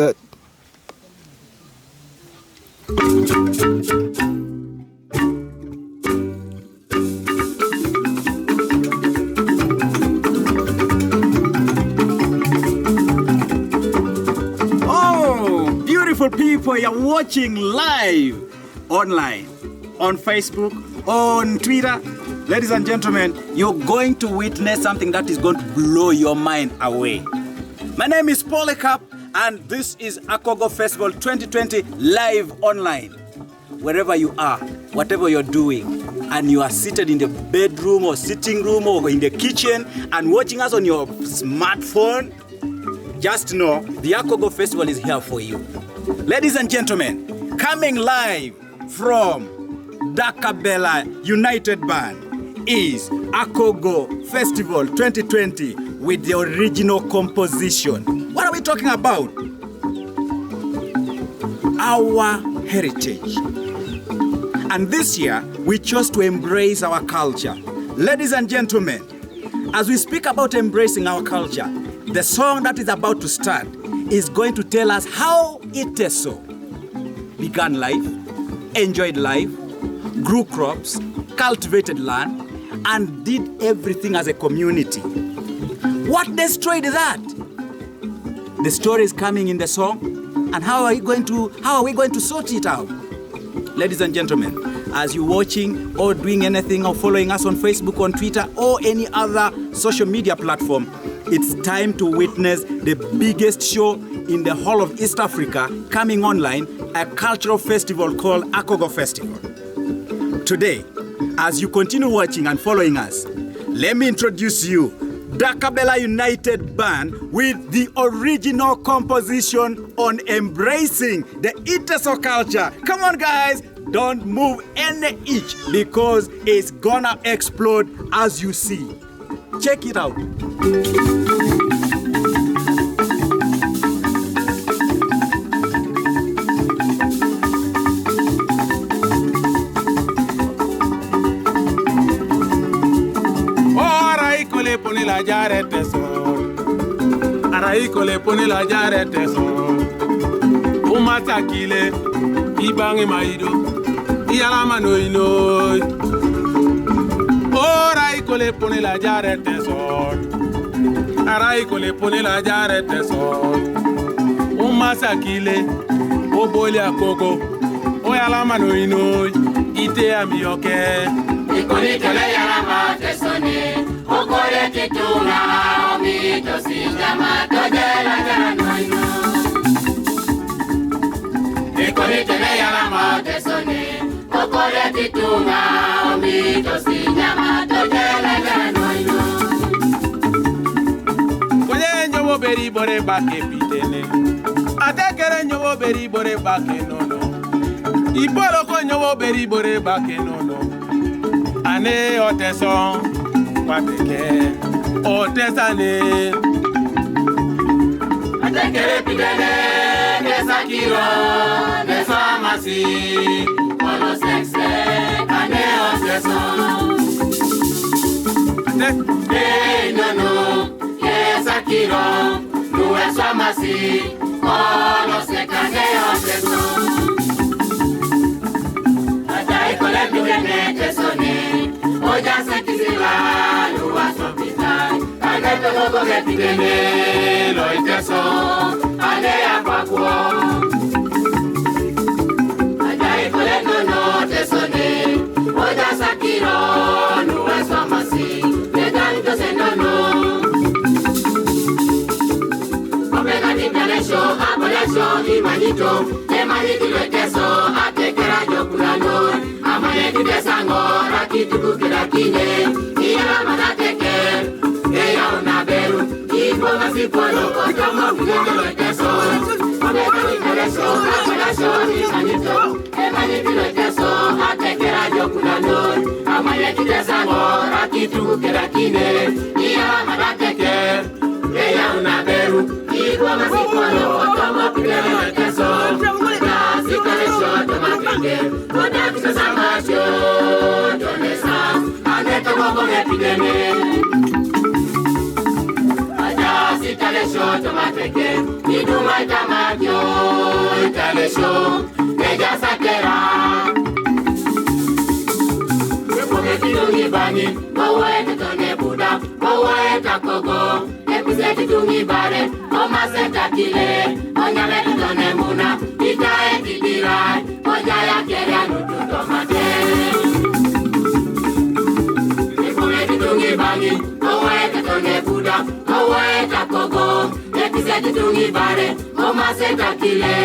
Understood? Oh, beautiful people, you're watching live online on Facebook, on Twitter. Ladies and gentlemen, you're going to witness something that is going to blow your mind away. My name is Polycarp, and this is Akogo Festival 2020 live online. Wherever you are, whatever you're doing, and you are seated in the bedroom or sitting room or in the kitchen and watching us on your smartphone, just know the Akogo Festival is here for you. Ladies and gentlemen, coming live from Dakabela United Band is Akogo Festival 2020 with the original composition. What are we talking about? Our heritage. And this year, we chose to embrace our culture. Ladies and gentlemen, as we speak about embracing our culture, the song that is about to start is going to tell us how Iteso began life, enjoyed life, grew crops, cultivated land, and did everything as a community. What destroyed that? The story is coming in the song, and how are we going to sort it out? Ladies and gentlemen, as you're watching or doing anything or following us on Facebook, on Twitter, or any other social media platform, it's time to witness the biggest show in the whole of East Africa coming online, a cultural festival called Akogo Festival. Today, as you continue watching and following us, let me introduce you Dakabela United Band with the original composition on embracing the Iteso culture. Come on, guys, don't move any inch because it's gonna explode as you see. Check it out. Pone la jarrette son. Araiko le pone la jarrette son. Umata kile, ibangi maido, iyalama noino. Oraiko le pone la jarrette son. Araiko le pone la jarrette son. Umata kile, oboli akoko, oyalama noino, ite amioke. Ikoni kele yalama tesone. Okore kituna omito sijama tojela janoino. Ikoni tene yalama tesone. Okore kituna omito sijama tojela janoino. Kwenye nyobo beri bore bake pitene. Atekere nyobo beri bore bake nono. Ibolo ko nyobo beri bore bake nono. Ane oteson. Wateke, otesane. Atekere pidene, desakiro, desamasi, olo sexe, kane oteson. No, desakiro, nuwe samasi, olo se kane oteson. Atai kole pidene, tesone, oja se kisila. Togo gepidene lo iteso ane akwakuo Ajai kole no tesone oja sakiro nuwe somasi Negan tosenono Omega di pelesho abolesho imanito Emaniti lo iteso atekera jokulano Amane di desango rakituku kirakine Iyala manateke Eya unaberu, ipo masipolo, otomo kudendo loiteso. Omega ni teleso, akolasho ni sanito. Emani di loiteso, atekera jokulano. Amaye kitesango, rakituku kerakine. Iya madateke, eya unaberu, ipo masipolo, otomo kudendo loiteso. Kasi telesho, tomateke, oda kisesangasho, tonesa. Aneto gogo epideme. Telesho tomateke, iduma tamakyo italesho neja sakera sepoke kitungi bani bawe tetone buda bawe takogo epise kitungi bare omase takile onyame tetone muna itae tidirai onyaya keria nututo mate sepoke kitungi bani bawe tetone buda bawe takogo epise kitungi bare omase takile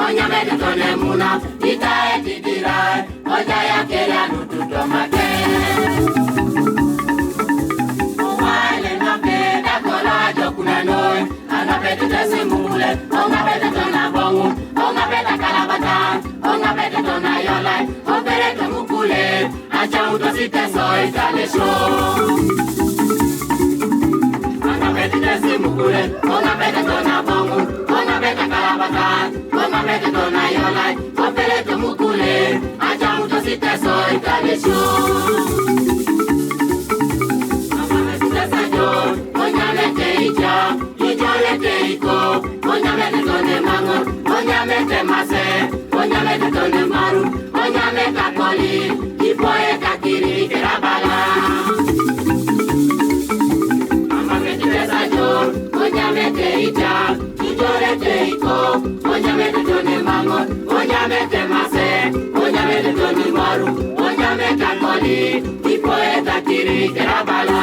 onyame tetone muna itae tidirai onyaya keria nututo mate Simule, onga bete tona bongu, onga bete kalabata, onga bete tona yolai, opere to mukule, acha uto site soy talesho. Onga bete simule, onga bete tona bongu, onga bete kalabata, onga bete tona yolai, opere to mukule, acha uto site soy talesho. Onga bete sajo, onga bete ija. Teiko, onyamete tone mango, onyamete mase, onyamete tone maru, onyamete koli, ipoe kakiri kerabala. Amamete tesajo, onyamete ita, ijore teiko, onyamete tone mango, onyamete mase, onyamete tone maru, onyamete koli, ipoe kakiri kerabala.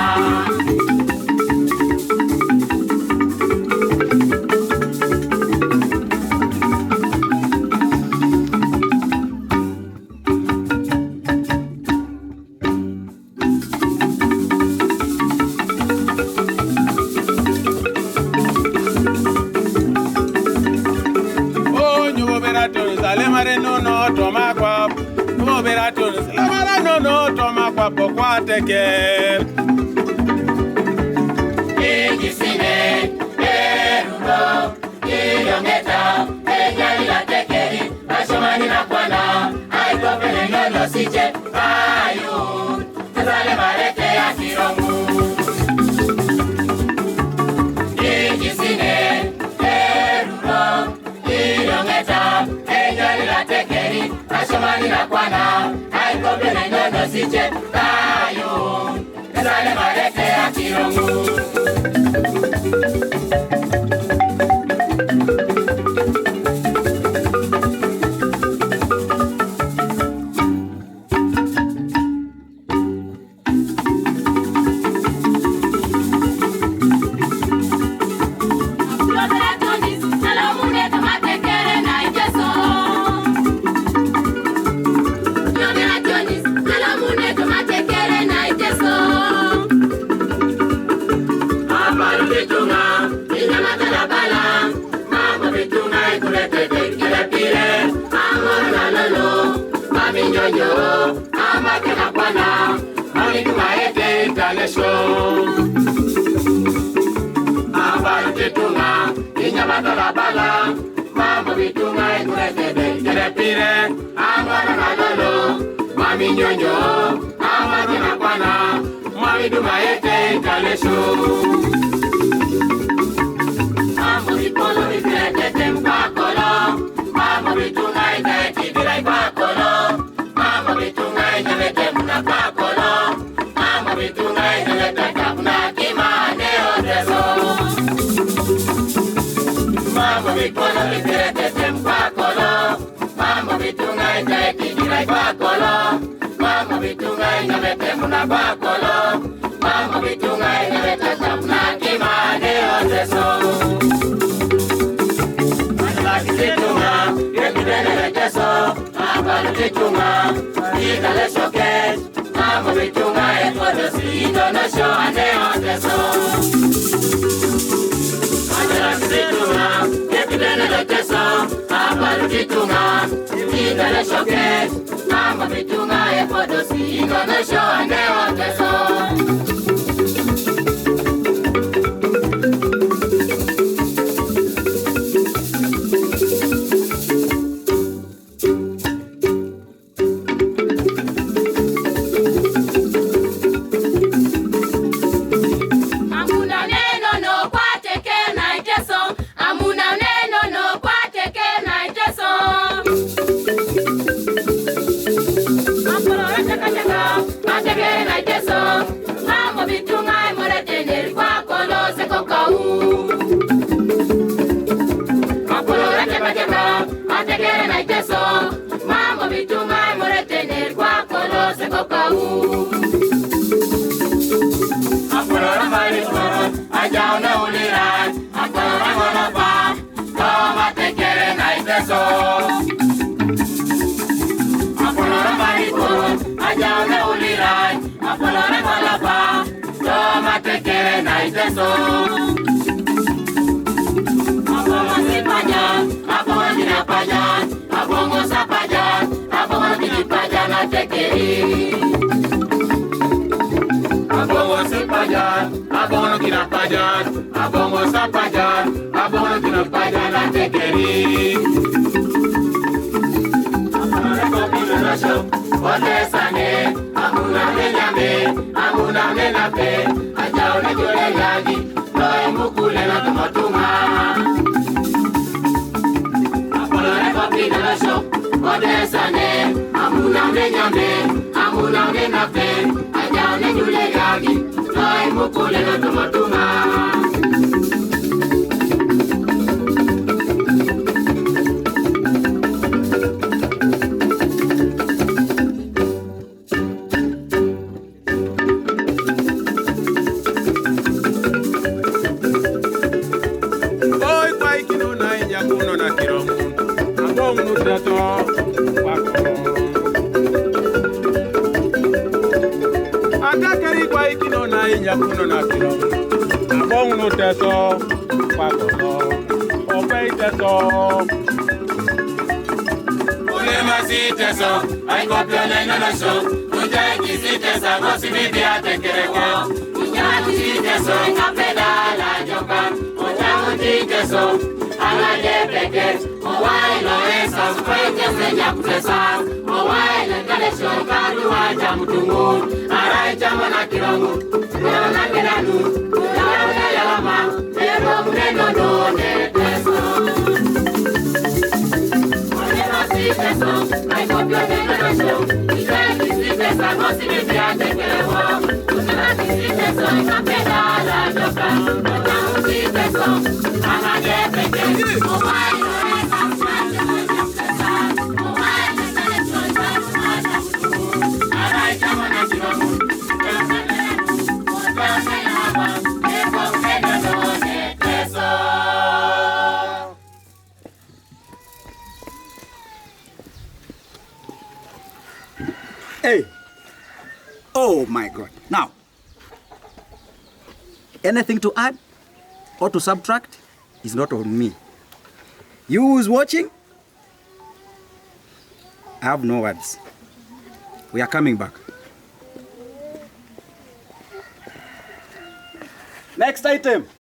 Teker Ejisine Erudo Iyongeta Ejali la tekeri Ashomani na kwana Aiko pele nyolo siche Ayu Tazale marete ya kirongu Ejisine Erudo Iyongeta Ejali la tekeri Ashomani na kwana Aiko pele nyolo siche Sale marete a kirongu Yo, ama que la pana, mami tu maete talesho. Aba te tunga, niña mata la bala, mambo bitunga e kurete de pire, ama na lolo, mami nyonyo, ama que la pana, mami tu maete talesho. Mambo bipolo bipete tempa kolo, mambo bitunga e te tibira ipa kolo. Bitunga inelete muna pakolo, mama bitunga inelete kapuna kimane odeso. Mama bikono inelete tempakolo, mama bitunga inelete kirai pakolo, mama bitunga inelete muna pakolo, mama bitunga inelete kapuna kimane odeso. Mama bitunga inelete so, mama bitunga Dale choque, amo bitunga e conocido no show ane oteso. Andela bitunga, que pidene lo teso, amo bitunga. Dale choque, amo bitunga e conocido no show ane oteso. Amuna neno no kwate ke na iteso, amuna neno teso. Apolora mariporo, ajaone ulirai, apolora malapa, toma tekere na iteso. Abongo sipajan, abongo dinapajan, abongo sapajan, abongo dinapajan na tekeri. Abongo sipajan, abongo dinapajan, abongo sapajan, abongo dinapajan na tekeri. Ote sane, amuna menyame, amuna menape, ajaone jole yagi, loe mukule na tumatuma. Apolore kopi na lasho, ote sane, amuna menyame, amuna menape, ajaone jole yagi, loe mukule na tumatuma. Atakeri kwa ikino na inya kuno na kilo. Abong no teso, pakono, obey teso. Ulema si teso, ay kopio na inonasho. Ujai kisi tesa, gosi bibi atekereko. Ujai si teso, kapeda la joka. Ujai si teso, ala de peke. Owai lo esa, kweke senya kutesa. Owai le kalesho, kadu aja mutungu. Arai chama na kirongo, nero na keranu. Nero na yalama, nero mneno done teso. Ulema si teso, ay kopio na inonasho. Ujai kisi tesa, gosi bibi atekereko. Ujai kisi teso, kapeda la joka. Ujai si teso, ala de peke. Owai lo esa, kweke senya kutesa. Owai le kalesho, kadu aja mutungu. Arai chama na kirongo. Hey! Oh my God. Now, anything to add or to subtract is not on me. You who's watching, I have no words. We are coming back. Next item.